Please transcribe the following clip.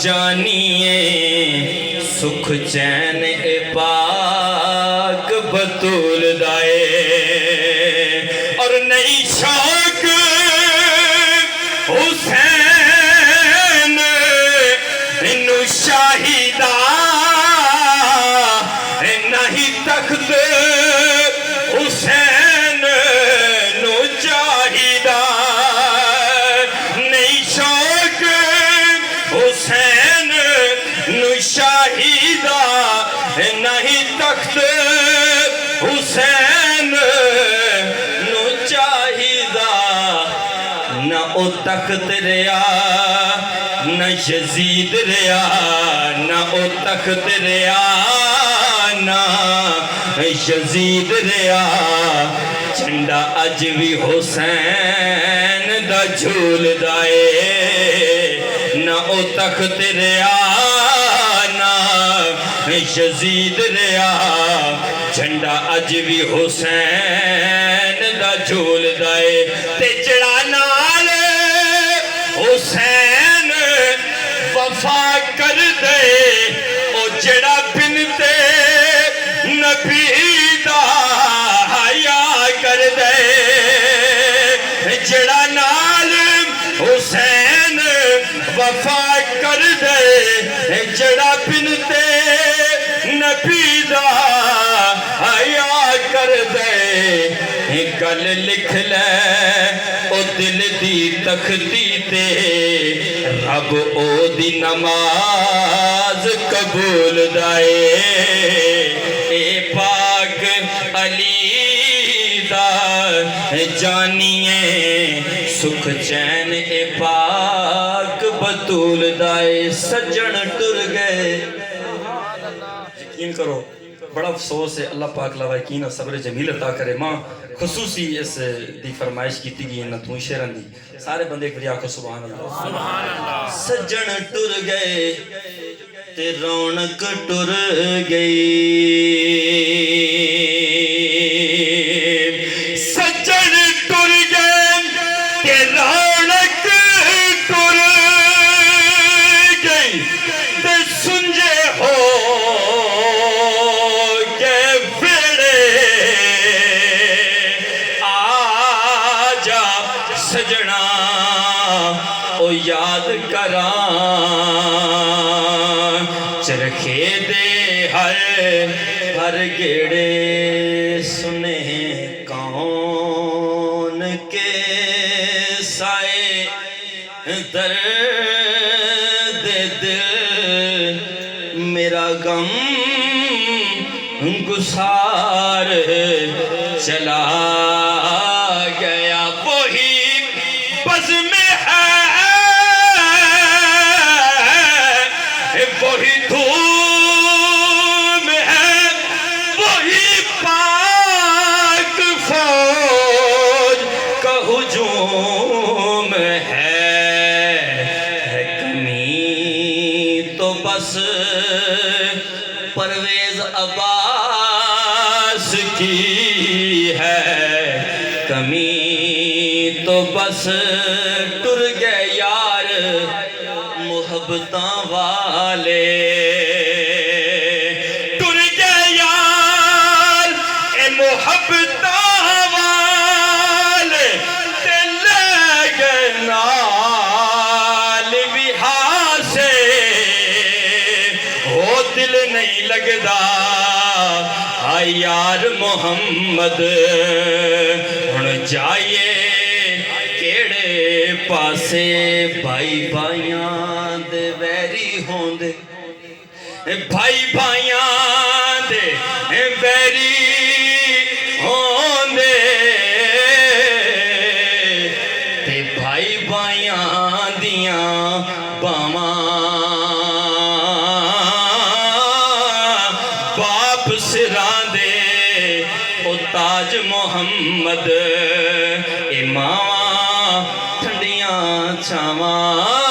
جانیے سکھ چین اے پاک بطول دائے اور نئی شوق حسین انو شاہدہ نہیں تخت حسین نو چاہیدہ نئی شوق حسین نو شاہدہ نہیں تخت حسین نو چاہیدہ نہ او تخت ریا نہ یزید ریا نہ او تخت ریا نہ یزید ریا جھنڈا اج بھی حسین دا جھول دائے نہ او تخت ریا نہ یزید ریا جھنڈا اج بھی حسین دا جھول دائے تے جڑا نال حسین وفا کر دے او جڑا بنتے نبی دا حیا کر دے جڑا نال حسین وفا کر دے جڑا بنتے نبی دا حیا کر دے گل لکھ لے او دل دی تختی تے رب او دی نماز قبول دائے اے پاک علی دا جانیے سکھ چین اے پاک بطول دائے سجن ٹر گئے یقین کرو بڑا افسوس ہے اللہ پاک لوا یقین اور صبر جمیل عطا کرے ماں خصوصی اس دی فرمائش کی گئی نہ تو شیرن دی سارے بندے ایک بڑی آنکھوں سبحان اللہ سجن ٹر گئے تے رونق ٹر گئی سجن ٹر گئے تے رونق ٹر گئی تے سنجے ہو سجنا او یاد کران چرخے دے ہر گیڑے سنے کون کے سائے درد دل میرا غم گسار چلا گیا وہی بز میں ہے وہی دھوم ہے وہی پاک فوج کا ہجوم ہے کمی تو بس پرویز عباس کی ہے کمی تو بس ٹر گئے یار محبتاں والے ٹر گئے یار اے محبتاں والے تے لے گئے نال وہاں سے ہو دل نہیں لگدا آئی یار محمد ہن جائیے پاسے بھائی بھائیاں دے ویری ہوندے بھائی بھائیاں دے ویری ہوندے تے بھائی بھائیاں دیاں باواں باپ سراں دے او تاج محمد امام چھاواں